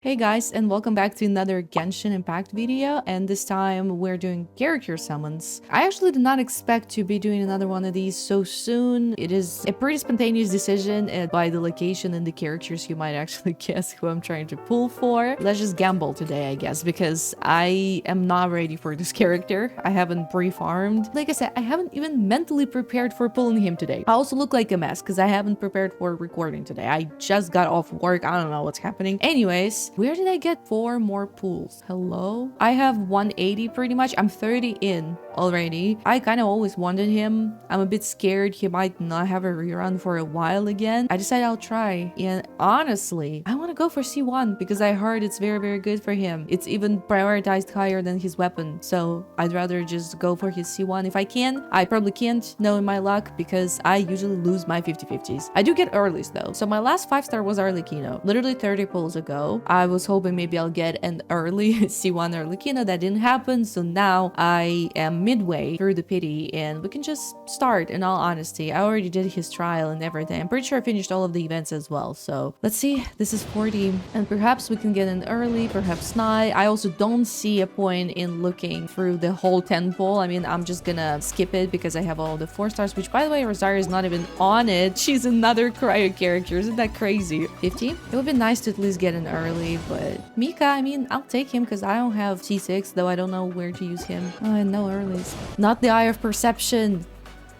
Hey guys, and welcome back to another Genshin Impact video, and this time we're doing character summons. I actually did not expect to be doing another one of these so soon. It is a pretty spontaneous decision, and by the location and the characters you might actually guess who I'm trying to pull for. Let's just gamble today, I guess, because I am not ready for this character. I haven't pre-farmed. Like I said, I haven't even mentally prepared for pulling him today. I also look like a mess because I haven't prepared for recording today. I just got off work. I don't know what's happening. Anyways, where did I get 4 more pools? Hello? I have 180 pretty much. I'm 30 in already. I kind of always wanted him. I'm a bit scared he might not have a rerun for a while again. I decided I'll try. And honestly, I want to go for C1 because I heard it's very, very good for him. It's even prioritized higher than his weapon. So I'd rather just go for his C1 if I can. I probably can't, knowing my luck, because I usually lose my 50-50s. I do get earlies though. So my last 5-star was Arlecchino. Literally 30 pulls ago. I was hoping maybe I'll get an early C1 Arlecchino. That didn't happen. So now I am midway through the pity and we can just start. In all honesty, I already did his trial and everything. I'm pretty sure I finished all of the events as well. So let's see. This is 40 and perhaps we can get an early, perhaps not. I also don't see a point in looking through the whole 10 pull. I mean, I'm just gonna skip it because I have all the 4 stars, which by the way, Rosario is not even on it. She's another cryo character. Isn't that crazy? 50? It would be nice to at least get an early, but Mika, I mean, I'll take him because I don't have T6, though I don't know where to use him. Oh, no earlies. Not the Eye of Perception.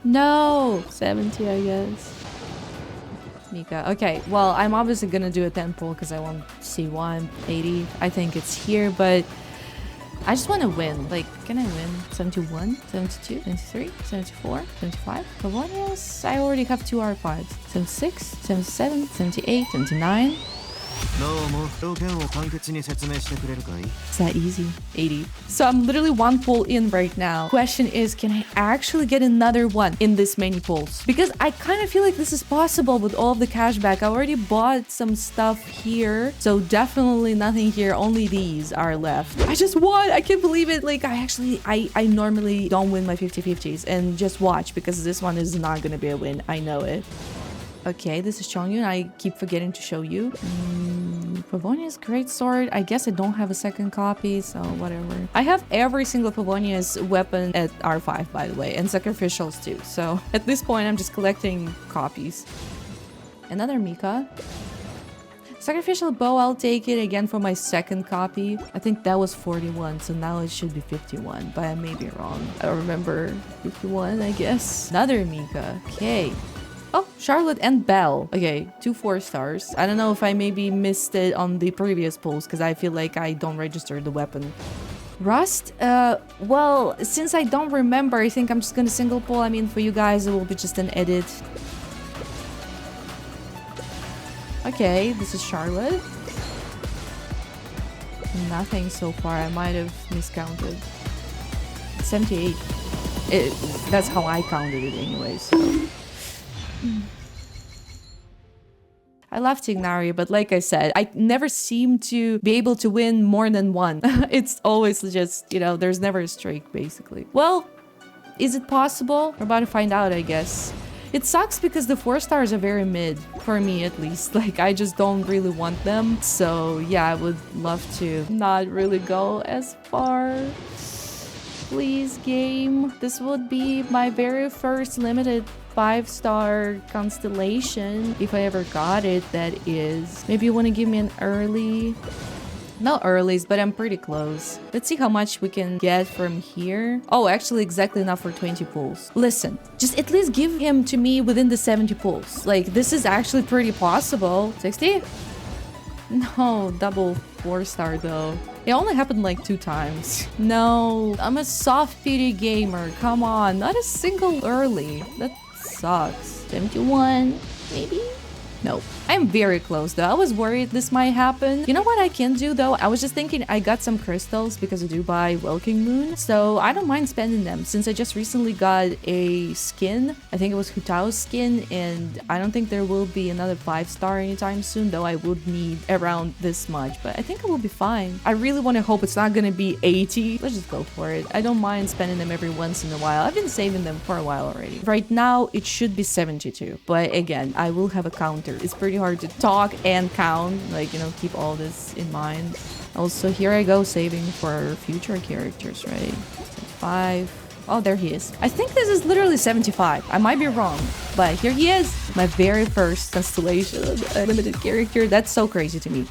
No! 70, I guess. Mika. Okay, well, I'm obviously gonna do a 10 pull because I want C1, 80. I think it's here, but I just want to win. Like, can I win? 71, 72, 73, 74, 75? Favonius? I already have 2 R5s. 76, 77, 78, 79. It's that easy. 80. So I'm literally 1 pull in right now. Question is, can I actually get another one in this many pulls? Because I kind of feel like this is possible with all of the cashback. I already bought some stuff here. So definitely nothing here. Only these are left. I just won. I can't believe it. Like, I normally don't win my 50-50s. And just watch, because this one is not going to be a win. I know it. Okay, this is Chongyun. I keep forgetting to show you. Favonius Greatsword. I guess I don't have a second copy, so whatever. I have every single Favonius weapon at R5, by the way, and Sacrificials too. So at this point, I'm just collecting copies. Another Mika. Sacrificial bow, I'll take it again for my second copy. I think that was 41, so now it should be 51, but I may be wrong. I don't remember 51, I guess. Another Mika. Okay. Oh, Charlotte and Belle. Okay, 2 4 stars. I don't know if I maybe missed it on the previous pulls because I feel like I don't register the weapon. Rust? Well, since I don't remember, I think I'm just gonna single pull. I mean, for you guys, it will be just an edit. Okay, this is Charlotte. Nothing so far. I might have miscounted. 78. That's how I counted it anyway, so... I love Tighnari, but like I said, I never seem to be able to win more than one. It's always just, you know, there's never a streak, basically. Well, is it possible? We're about to find out, I guess. It sucks because the 4 stars are very mid, for me at least. Like, I just don't really want them. So, yeah, I would love to not really go as far. Please, game. This would be my very first limited 5-star constellation, if I ever got it, that is. Maybe you want to give me an early. Not earlies, but I'm pretty close. Let's see how much we can get from here. Oh, actually exactly enough for 20 pulls. Listen, just at least give him to me within the 70 pulls. Like, this is actually pretty possible. 60? No, double 4-star though. It only happened like 2 times. No, I'm a soft pity gamer. Come on, not a single early. That sucks. 71, maybe? Nope. I'm very close though. I was worried this might happen. You know what I can do though? I was just thinking I got some crystals because I do buy Welking Moon. So I don't mind spending them since I just recently got a skin. I think it was Hutao's skin, and I don't think there will be another 5-star anytime soon, though I would need around this much, but I think it will be fine. I really want to hope it's not gonna be 80. Let's just go for it. I don't mind spending them every once in a while. I've been saving them for a while already. Right now it should be 72, but again, I will have a counter. It's pretty hard to talk and count, like, you know, keep all this in mind. Also, here I go saving for future characters, right? 5. Oh, there he is. I think this is literally 75. I might be wrong, but here he is. My very first constellation, a limited character. That's so crazy to me.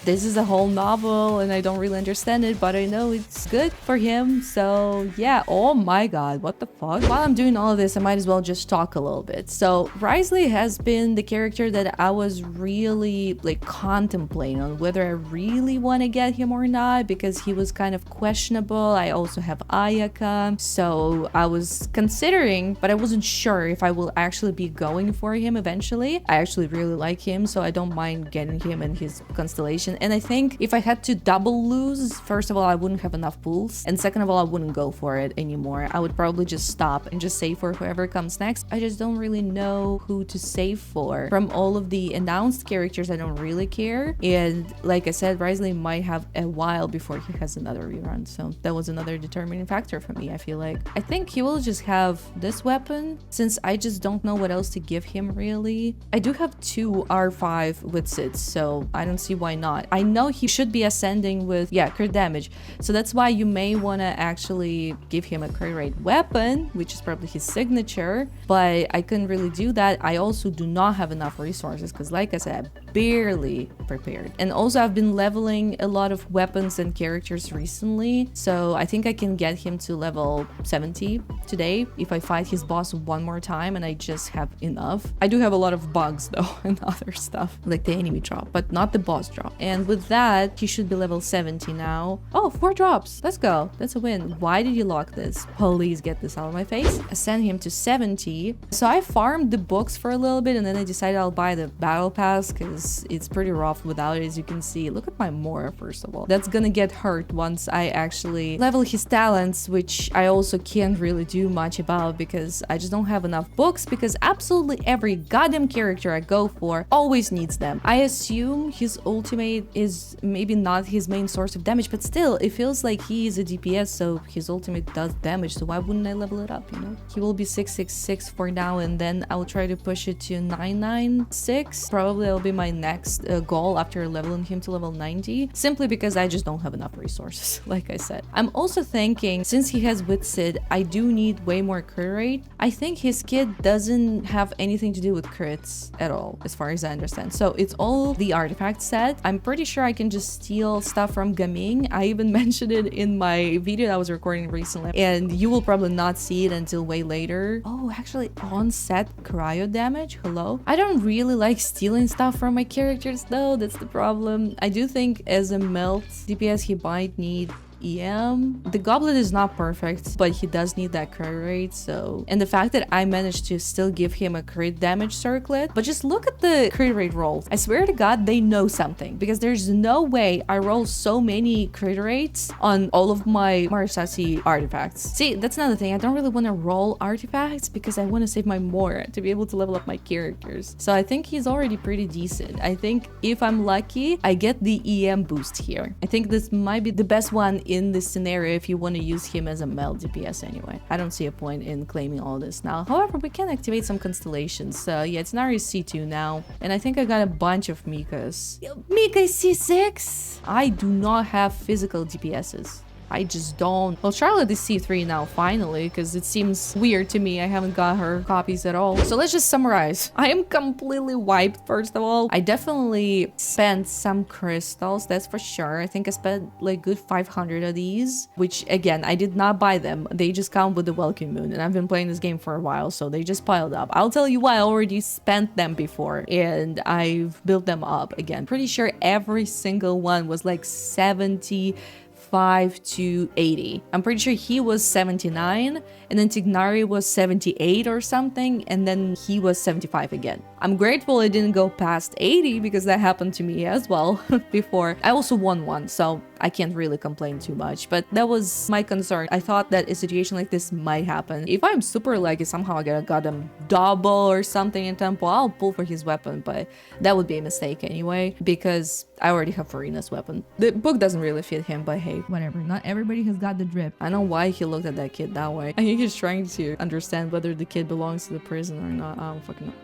This is a whole novel and I don't really understand it, but I know it's good for him. So yeah, oh my god, what the fuck? While I'm doing all of this, I might as well just talk a little bit. So Wriothesley has been the character that I was really like contemplating on whether I really want to get him or not, because he was kind of questionable. I also have Ayaka, so I was considering, but I wasn't sure if I will actually be going for him eventually. I actually really like him, so I don't mind getting him in his constellation. And I think if I had to double lose, first of all, I wouldn't have enough pools, and second of all, I wouldn't go for it anymore. I would probably just stop and just save for whoever comes next. I just don't really know who to save for. From all of the announced characters, I don't really care, and like I said, Wriothesley might have a while before he has another rerun, so that was another determining factor for me. I feel like I think he will just have this weapon, since I just don't know what else to give him really. I do have 2 R5 with sits, so I don't see why not. I know he should be ascending with, yeah, crit damage. So that's why you may want to actually give him a crit rate weapon, which is probably his signature. But I couldn't really do that. I also do not have enough resources because, like I said, I'm barely prepared. And also I've been leveling a lot of weapons and characters recently. So I think I can get him to level 70 today if I fight his boss one more time and I just have enough. I do have a lot of bugs though and other stuff, like the enemy drop, but not the boss drop. And with that, he should be level 70 now. Oh, 4 drops. Let's go. That's a win. Why did you lock this? Please get this out of my face. Ascend him to 70. So I farmed the books for a little bit and then I decided I'll buy the battle pass because it's pretty rough without it, as you can see. Look at my Mora, first of all. That's gonna get hurt once I actually level his talents, which I also can't really do much about because I just don't have enough books, because absolutely every goddamn character I go for always needs them. I assume his ultimate is maybe not his main source of damage, but still it feels like he is a DPS, so his ultimate does damage, so why wouldn't I level it up, you know? He will be 666 for now, and then I'll try to push it to 996. Probably that'll be my next goal after leveling him to level 90, simply because I just don't have enough resources. Like I said, I'm also thinking, since he has Witsid, I do need way more crit rate. I think his kit doesn't have anything to do with crits at all, as far as I understand, so it's all the artifact set. I'm pretty sure I can just steal stuff from Gaming. I even mentioned it in my video that I was recording recently, and you will probably not see it until way later. Oh, actually, on-set cryo damage? Hello? I don't really like stealing stuff from my characters though, that's the problem. I do think as a melt DPS he might need EM. The goblet is not perfect, but he does need that crit rate, so... And the fact that I managed to still give him a crit damage circlet, but just look at the crit rate rolls. I swear to god they know something, because there's no way I roll so many crit rates on all of my Marasasi artifacts. See, that's another thing. I don't really want to roll artifacts because I want to save my Mora to be able to level up my characters. So I think he's already pretty decent. I think if I'm lucky, I get the EM boost here. I think this might be the best one in this scenario if you want to use him as a meld DPS anyway. I don't see a point in claiming all this now. However, we can activate some constellations. So yeah, it's Nari C2 now. And I think I got a bunch of Mikas. Mika C6? I do not have physical DPSs. I just don't. Well, Charlotte is C3 now, finally, because it seems weird to me. I haven't got her copies at all. So let's just summarize. I am completely wiped, first of all. I definitely spent some crystals, that's for sure. I think I spent like good 500 of these, which again, I did not buy them. They just come with the Welcome Moon, and I've been playing this game for a while, so they just piled up. I'll tell you why. I already spent them before, and I've built them up again. Pretty sure every single one was like 75 to 80. I'm pretty sure he was 79, and then Tignari was 78 or something, and then he was 75 again. I'm grateful I didn't go past 80 because that happened to me as well before. I also won one, so I can't really complain too much, but that was my concern. I thought that a situation like this might happen. If I'm super lucky, somehow I get a goddamn double or something in tempo, I'll pull for his weapon, but that would be a mistake anyway, because I already have Farina's weapon. The book doesn't really fit him, but hey, whatever. Not everybody has got the drip. I don't know why he looked at that kid that way. I think he's trying to understand whether the kid belongs to the prison or not. I don't fucking know.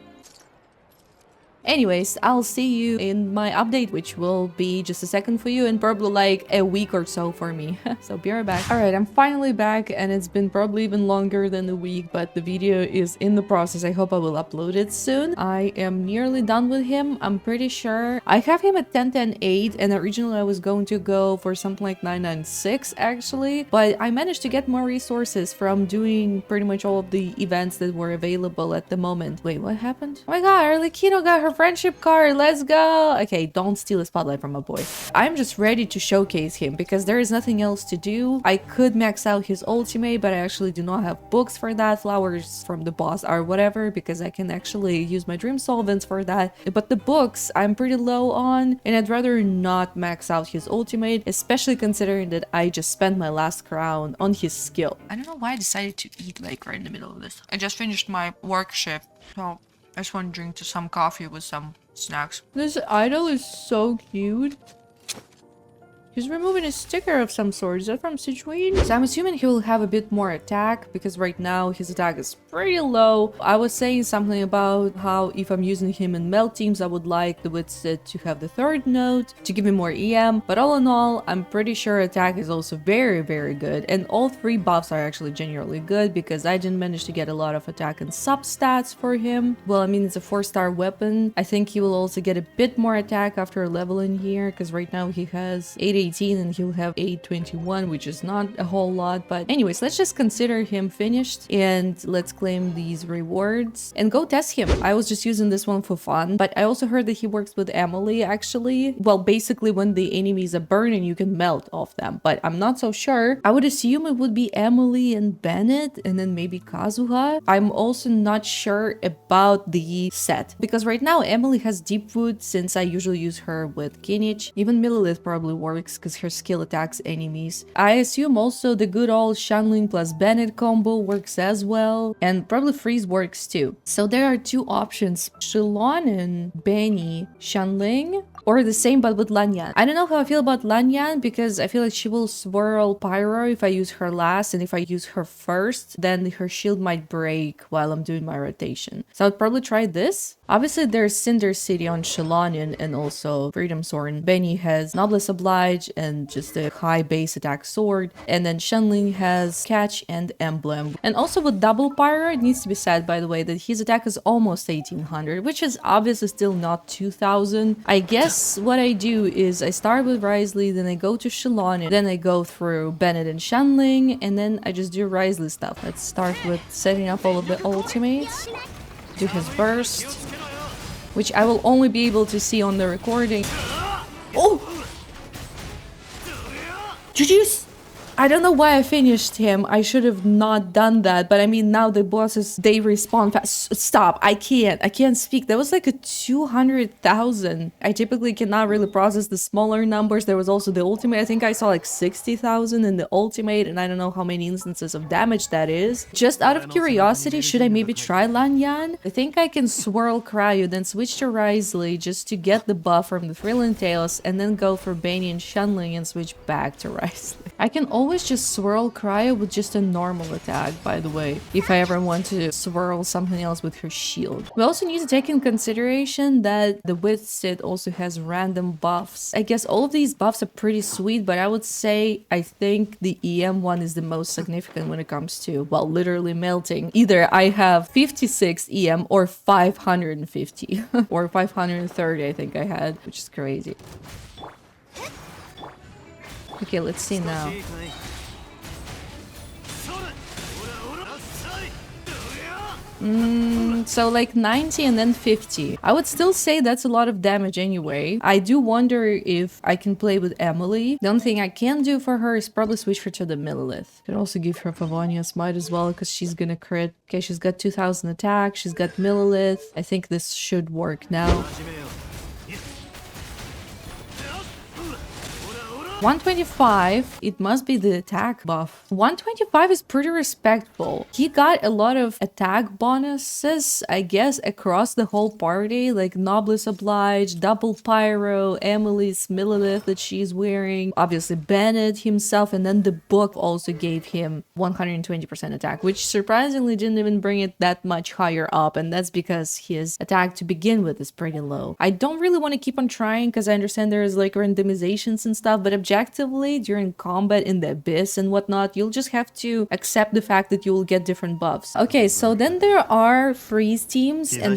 Anyways, I'll see you in my update, which will be just a second for you and probably like a week or so for me. So be right back. All right, I'm finally back and it's been probably even longer than a week, but the video is in the process. I hope I will upload it soon. I am nearly done with him. I'm pretty sure I have him at 10-10-8 and originally I was going to go for something like 9-9-6 actually, but I managed to get more resources from doing pretty much all of the events that were available at the moment. Wait, what happened? Oh my god, Arlecchino got her friendship card. Let's go. Okay, don't steal the spotlight from my boy. I'm just ready to showcase him because there is nothing else to do. I could max out his ultimate, but I actually do not have books for that, flowers from the boss or whatever, because I can actually use my dream solvents for that. But the books I'm pretty low on, and I'd rather not max out his ultimate, especially considering that I just spent my last crown on his skill. I don't know why I decided to eat like right in the middle of this. I just finished my work shift, so I just want to drink some coffee with some snacks. This idol is so cute. He's removing a sticker of some sort. Is that from Situane? So I'm assuming he will have a bit more attack because right now his attack is pretty low. I was saying something about how if I'm using him in melt teams, I would like the Witsit to have the third note to give him more EM. But all in all, I'm pretty sure attack is also very, very good. And all three buffs are actually genuinely good because I didn't manage to get a lot of attack and substats for him. Well, I mean, it's a 4-star weapon. I think he will also get a bit more attack after leveling here because right now he has 818 and he'll have 821, which is not a whole lot. But anyways, let's just consider him finished and let's claim these rewards and go test him. I was just using this one for fun, but I also heard that he works with Emily actually. Well, basically when the enemies are burning, you can melt off them, but I'm not so sure. I would assume it would be Emily and Bennett and then maybe Kazuha. I'm also not sure about the set because right now Emily has Deep Wood since I usually use her with Kinich. Even Millilith probably works because her skill attacks enemies. I assume also the good old Shanling plus Bennett combo works as well, and probably Freeze works too. So there are two options, Shilon and Benny, Shanling, or the same but with Lanyan. I don't know how I feel about Lanyan because I feel like she will swirl Pyro if I use her last, and if I use her first, then her shield might break while I'm doing my rotation. So I'd probably try this. Obviously there's Cinder City on Shalanian and also Freedom Sword. Benny has Noblesse Oblige and just a high base attack sword, and then Shenling has Catch and Emblem. And also with double Pyro, it needs to be said by the way that his attack is almost 1800, which is obviously still not 2000. I guess what I do is I start with Wriothesley, then I go to Shalanian, then I go through Bennett and Shenling, and then I just do Wriothesley stuff. Let's start with setting up all of the ultimates. Do his burst, which I will only be able to see on the recording. Oh! Did you I don't know why I finished him. I should have not done that. But I mean, now the bosses, they respawn fast. Stop. I can't speak. That was like a 200,000. I typically cannot really process the smaller numbers. There was also the ultimate. I think I saw like 60,000 in the ultimate, and I don't know how many instances of damage that is. Just out of curiosity, should I maybe try Lanyan? I think I can swirl Cryo, then switch to Wriothesley just to get the buff from the Thrilling Tales, and then go for Benny and Shenling and switch back to Wriothesley. I can always just swirl Cryo with just a normal attack, by the way, if I ever want to swirl something else with her shield. We also need to take in consideration that the Witsit also has random buffs. I guess all of these buffs are pretty sweet, but I would say I think the EM one is the most significant when it comes to, well, literally melting. Either I have 56 EM or 550 or 530 I think I had, which is crazy. Okay, let's see now. So like 90 and then 50. I would still say that's a lot of damage anyway. I do wonder if I can play with Emily. The only thing I can do for her is probably switch her to the Millilith. Could also give her Favonia's Might as well because she's gonna crit. Okay, she's got 2000 attack. She's got Millilith. I think this should work now. 125, it must be the attack buff. 125 is pretty respectable. He got a lot of attack bonuses, I guess, across the whole party, like Noblesse Oblige, Double Pyro, Emily's Millilith that she's wearing, obviously Bennett himself, and then the book also gave him 120% attack, which surprisingly didn't even bring it that much higher up, and that's because his attack to begin with is pretty low. I don't really want to keep on trying because I understand there's like randomizations and stuff, but objectively during combat in the abyss and whatnot, you'll just have to accept the fact that you will get different buffs. Okay, so then there are freeze teams, and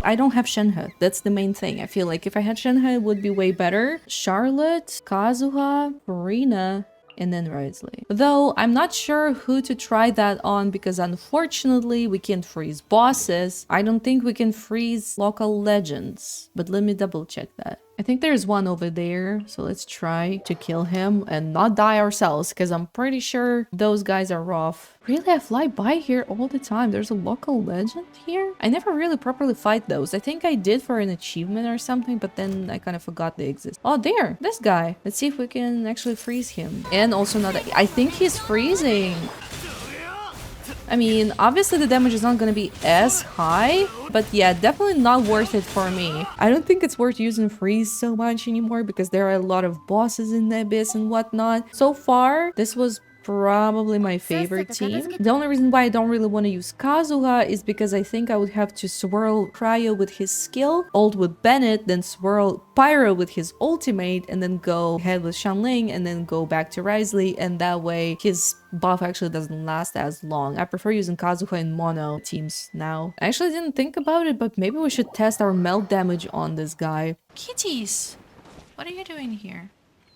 I don't have Shenhe. That's the main thing. I feel like if I had Shenhe, it would be way better. Charlotte, Kazuha, Farina, and then Wriothesley. Though I'm not sure who to try that on because unfortunately we can't freeze bosses. I don't think we can freeze local legends, but let me double check that. I think there's one over there, so let's try to kill him and not die ourselves because I'm pretty sure those guys are rough. Really, I fly by here all the time. There's a local legend here? I never really properly fight those. I think I did for an achievement or something, but then I kind of forgot they exist. Oh, there! This guy! Let's see if we can actually freeze him. And also not... I think he's freezing! I mean, obviously the damage is not gonna be as high, but yeah, definitely not worth it for me. I don't think it's worth using freeze so much anymore because there are a lot of bosses in the abyss and whatnot. So far, this was probably my favorite team. The only reason why I don't really want to use Kazuha is because I think I would have to swirl Cryo with his skill, ult with Bennett, then swirl Pyro with his ultimate, and then go ahead with Xianling, and then go back to Wriothesley, and that way his buff actually doesn't last as long. I prefer using Kazuha in mono teams now. I actually didn't think about it, but maybe we should test our melt damage on this guy. Kitties! What are you doing here?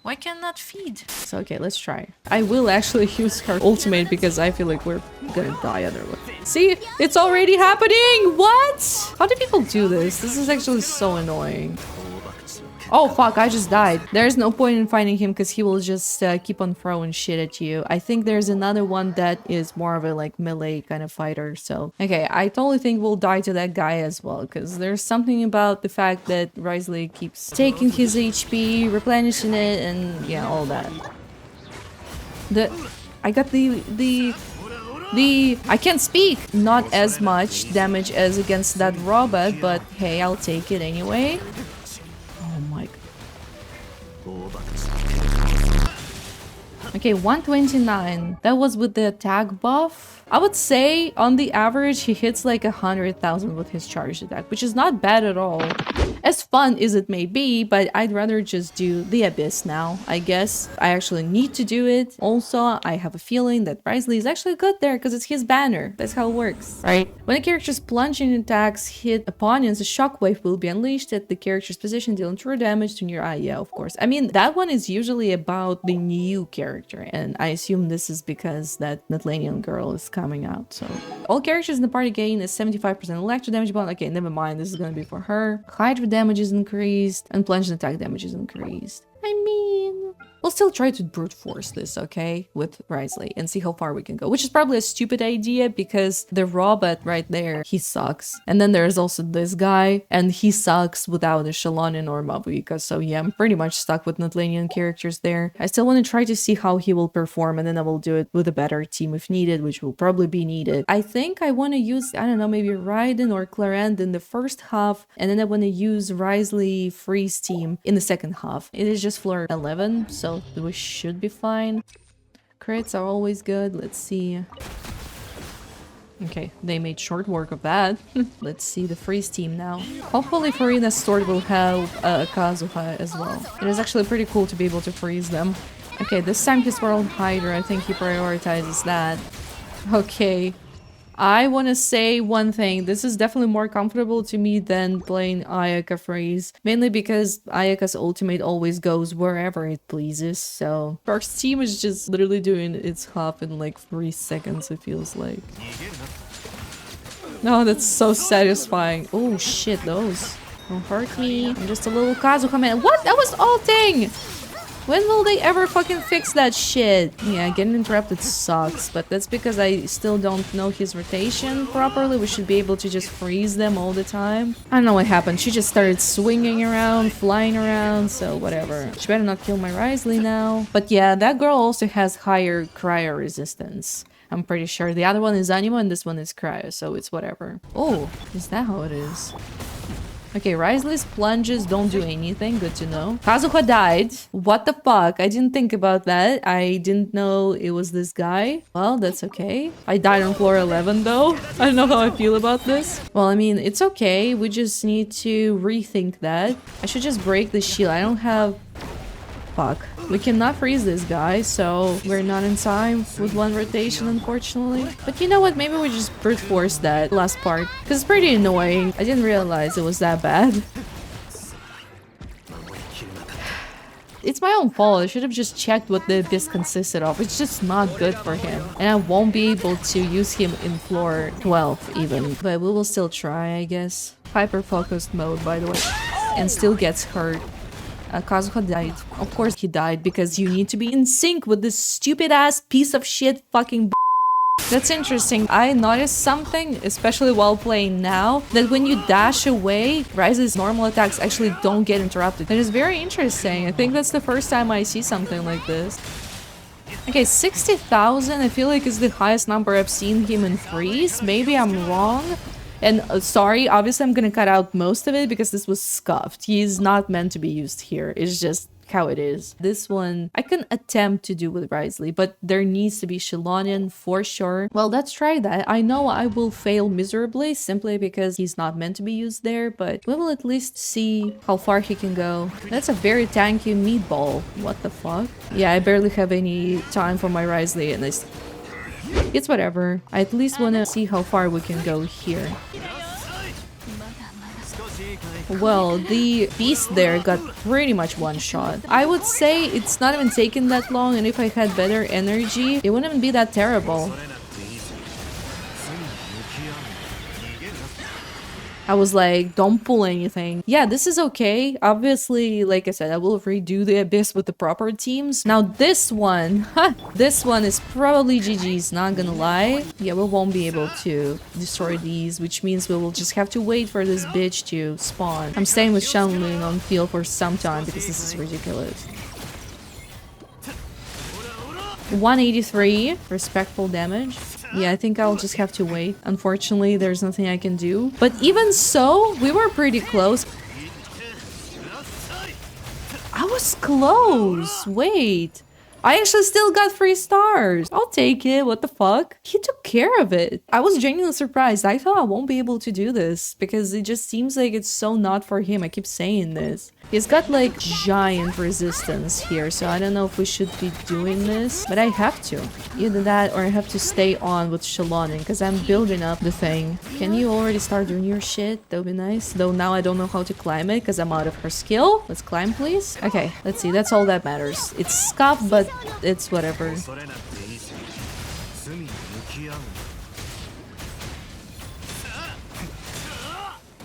Why cannot feed? So okay, let's try. I will actually use her ultimate because I feel like we're gonna die otherwise. See? It's already happening! What? How do people do this? This is actually so annoying. Oh fuck, I just died. There's no point in fighting him because he will just keep on throwing shit at you. I think there's another one that is more of a like melee kind of fighter. So okay, I totally think we'll die to that guy as well because there's something about the fact that Wriothesley keeps taking his HP, replenishing it, and yeah, all that. I got the I can't speak. Not as much damage as against that robot, but hey, I'll take it anyway. Okay, 129. That was with the attack buff. I would say on the average he hits like 100,000 with his charged attack, which is not bad at all. As fun as it may be, but I'd rather just do the Abyss now, I guess. I actually need to do it. Also, I have a feeling that Wriothesley is actually good there because it's his banner. That's how it works, right? When a character's plunging attacks hit opponents, a shockwave will be unleashed at the character's position, dealing true damage to near eye. Yeah, of course. I mean, that one is usually about the new character, and I assume this is because that ᴄՂᴇᴄᴜ girl is coming out. So all characters in the party gain a 75% electro damage bonus. Okay, never mind. This is gonna be for her. Hydra damage is increased and plunging attack damage is increased. I mean, we'll still try to brute force this, okay, with Wriothesley and see how far we can go, which is probably a stupid idea because the robot right there, he sucks. And then there's also this guy, and he sucks without a Xianling or Mabuika. So yeah, I'm pretty much stuck with ᴄݴᴇᴜ characters there. I still want to try to see how he will perform, and then I will do it with a better team if needed, which will probably be needed. I think I want to use, I don't know, maybe Raiden or Clarent in the first half, and then I want to use Wriothesley Freeze team in the second half. It is just floor 11, so we should be fine. Crits are always good. Let's see. Okay, they made short work of that. Let's see the freeze team now. Hopefully Farina's sword will help Kazuha as well. It is actually pretty cool to be able to freeze them. Okay, this time he swirled Hydra. I think he prioritizes that. Okay. I want to say one thing. This is definitely more comfortable to me than playing Ayaka Freeze. Mainly because Ayaka's ultimate always goes wherever it pleases. So first team is just literally doing its half in like 3 seconds, it feels like. No, that's so satisfying. Oh shit, those. Don't hurt me. I'm just a little Kazuha man. What? That was ulting! When will they ever fucking fix that shit? Yeah, getting interrupted sucks, but that's because I still don't know his rotation properly. We should be able to just freeze them all the time. I don't know what happened. She just started swinging around, flying around, so whatever. She better not kill my Wriothesley now. But yeah, that girl also has higher cryo resistance. I'm pretty sure. The other one is Animo and this one is Cryo, so it's whatever. Oh, is that how it is? Okay, Wriothesley's plunges don't do anything. Good to know. Kazuha died. What the fuck? I didn't think about that. I didn't know it was this guy. Well, that's okay. I died on floor 11 though. I don't know how I feel about this. Well, I mean, it's okay. We just need to rethink that. I should just break the shield. I don't have... Fuck. We cannot freeze this guy, so we're not in time with one rotation, unfortunately. But you know what? Maybe we just brute force that last part, because it's pretty annoying. I didn't realize it was that bad. It's my own fault. I should have just checked what the abyss consisted of. It's just not good for him. And I won't be able to use him in floor 12 even. But we will still try, I guess. Hyper-focused mode, by the way. And still gets hurt. Kazuha died. Of course he died, because you need to be in sync with this stupid ass piece of shit fucking That's interesting. I noticed something, especially while playing now, that when you dash away, Ryze's normal attacks actually don't get interrupted. That is very interesting. I think that's the first time I see something like this. Okay, 60,000 I feel like is the highest number I've seen him in freeze. Maybe I'm wrong. And sorry, obviously I'm gonna cut out most of it because this was scuffed. He's not meant to be used here. It's just how it is. This one I can attempt to do with Wriothesley, but there needs to be ᴄᴇᴄᴘᴛ for sure. Well, let's try that. I know I will fail miserably simply because he's not meant to be used there, but we will at least see how far he can go. That's a very tanky meatball. What the fuck? Yeah, I barely have any time for my Wriothesley and it's whatever. I at least want to see how far we can go here. Well, the beast there got pretty much one shot. I would say it's not even taken that long, and if I had better energy, it wouldn't even be that terrible. I was like, don't pull anything. Yeah, this is okay. Obviously, like I said, I will redo the Abyss with the proper teams. Now this one, this one is probably GG's, not gonna lie. Yeah, we won't be able to destroy these, which means we will just have to wait for this bitch to spawn. I'm staying with Xianglin on field for some time because this is ridiculous. 183 respectful damage. Yeah, I think I'll just have to wait. Unfortunately, there's nothing I can do. But even so, we were pretty close. I was close. Wait. I actually still got 3 stars. I'll take it. What the fuck? He took care of it. I was genuinely surprised. I thought I won't be able to do this because it just seems like it's so not for him. I keep saying this. He's got like giant resistance here, so I don't know if we should be doing this, but I have to. Either that or I have to stay on with ᴄᴇᴜᴘᴛ because I'm building up the thing. Can you already start doing your shit? That would be nice. Though now I don't know how to climb it because I'm out of her skill. Let's climb, please. Okay, let's see. That's all that matters. It's scuffed, but it's whatever.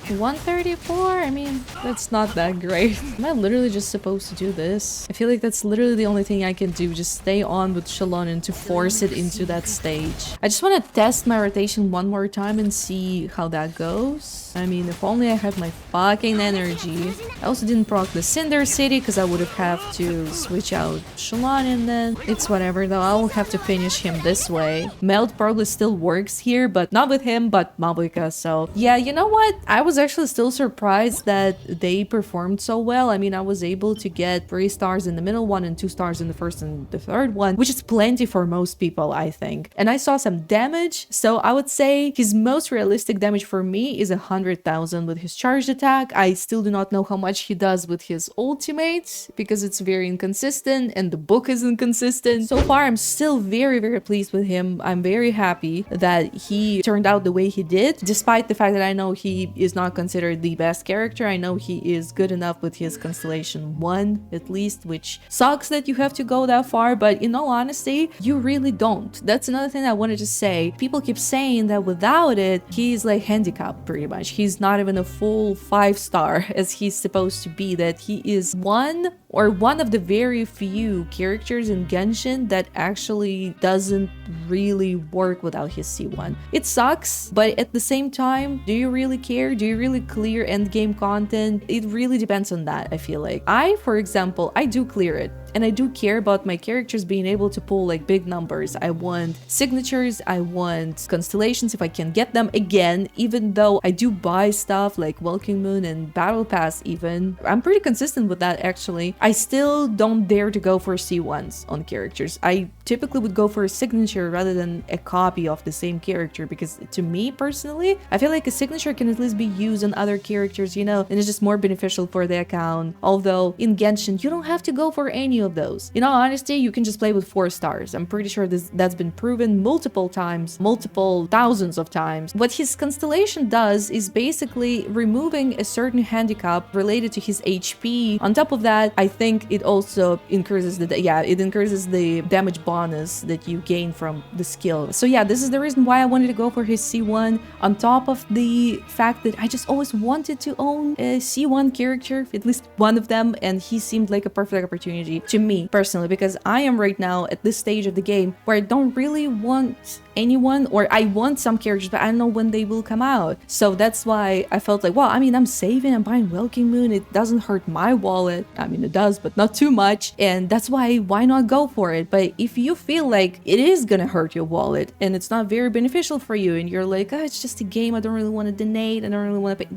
134? I mean, that's not that great. Am I literally just supposed to do this? I feel like that's literally the only thing I can do. Just stay on with ᴄᴇᴜᴜᴛ to force it into that stage. I just want to test my rotation one more time and see how that goes. I mean, if only I had my fucking energy. I also didn't proc the Cinder City because I would have to switch out ᴄᴇᴜᴜᴜ then. It's whatever though, I will have to finish him this way. Melt probably still works here, but not with him, but Mabuika. So yeah, you know what? I was actually still surprised that they performed so well. I mean, I was able to get 3 stars in the middle one and 2 stars in the first and the third one, which is plenty for most people, I think. And I saw some damage, so I would say his most realistic damage for me is 100,000 with his charged attack. I still do not know how much he does with his ultimate because it's very inconsistent and the book is inconsistent. So far, I'm still very, very pleased with him. I'm very happy that he turned out the way he did, despite the fact that I know he is not considered the best character. I know he is good enough with his Constellation 1 at least, which sucks that you have to go that far, but in all honesty, you really don't. That's another thing I wanted to say. People keep saying that without it, he's like handicapped pretty much. He's not even a full 5-star as he's supposed to be, that he is 1 or one of the very few characters in Genshin that actually doesn't really work without his C1. It sucks, but at the same time, do you really care? Do you really clear endgame content? It really depends on that, I feel like. For example, I do clear it. And I do care about my characters being able to pull like big numbers. I want signatures, I want constellations if I can get them again, even though I do buy stuff like Welcome Moon and Battle Pass even. I'm pretty consistent with that actually. I still don't dare to go for C1s on characters. I typically would go for a signature rather than a copy of the same character, because to me personally, I feel like a signature can at least be used on other characters, you know, and it's just more beneficial for the account. Although in Genshin, you don't have to go for any of those. In all honesty, you can just play with 4 stars. I'm pretty sure that's been proven multiple times, multiple thousands of times. What his constellation does is basically removing a certain handicap related to his HP. On top of that, I think it also increases the damage bonus that you gain from the skill. So yeah, this is the reason why I wanted to go for his C1, on top of the fact that I just always wanted to own a C1 character, at least one of them, and he seemed like a perfect opportunity to me personally, because I am right now at this stage of the game where I don't really want anyone, or I want some characters, but I don't know when they will come out. So that's why I felt like, well, I mean, I'm saving, I'm buying Welcome Moon, it doesn't hurt my wallet. I mean, it does, but not too much. And that's why not go for it? But if you feel like it is gonna hurt your wallet and it's not very beneficial for you, and you're like, oh, it's just a game, I don't really want to donate, I don't really want to pay,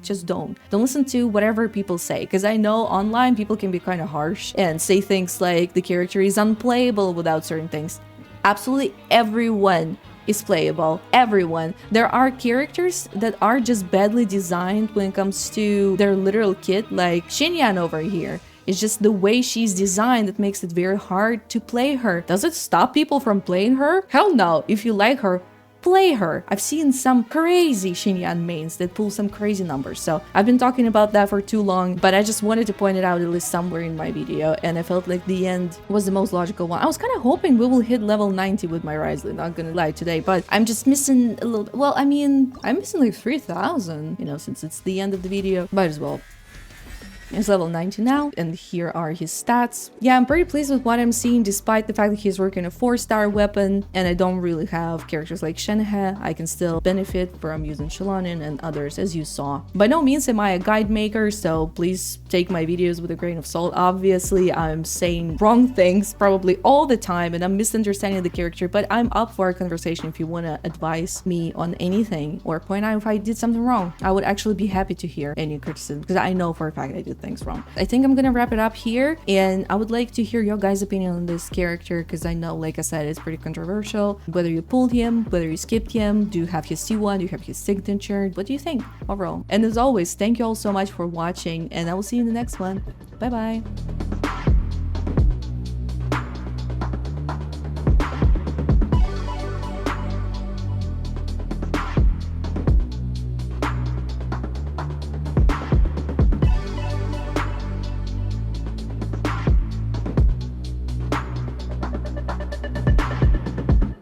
just don't listen to whatever people say, because I know online people can be kind of harsh and say things like the character is unplayable without certain things. Absolutely everyone is playable. Everyone. There are characters that are just badly designed when it comes to their literal kit, like Xinyan over here. It's just the way she's designed that makes it very hard to play her. Does it stop people from playing her? Hell no. If you like her, play her. I've seen some crazy Xinyan mains that pull some crazy numbers, so I've been talking about that for too long, but I just wanted to point it out at least somewhere in my video, and I felt like the end was the most logical one. I was kind of hoping we will hit level 90 with my Wriothesley, not gonna lie today, but I'm just missing a little, well, I mean, I'm missing like 3,000, you know, since it's the end of the video. Might as well. He's level 90 now, and here are his stats. Yeah, I'm pretty pleased with what I'm seeing, despite the fact that he's working a 4-star weapon, and I don't really have characters like ᴄՂᴇᴄᴜ. I can still benefit from using ᴄᴇ and others, as you saw. By no means am I a guide maker, so please take my videos with a grain of salt. Obviously, I'm saying wrong things probably all the time, and I'm misunderstanding the character, but I'm up for a conversation if you want to advise me on anything, or point out if I did something wrong. I would actually be happy to hear any criticism, because I know for a fact I did things wrong. I think I'm gonna wrap it up here, and I would like to hear your guys' opinion on this character, because I know, like I said, it's pretty controversial. Whether you pulled him, whether you skipped him, do you have his C1, do you have his signature, what do you think overall? And as always, thank you all so much for watching, and I will see you in the next one. Bye bye.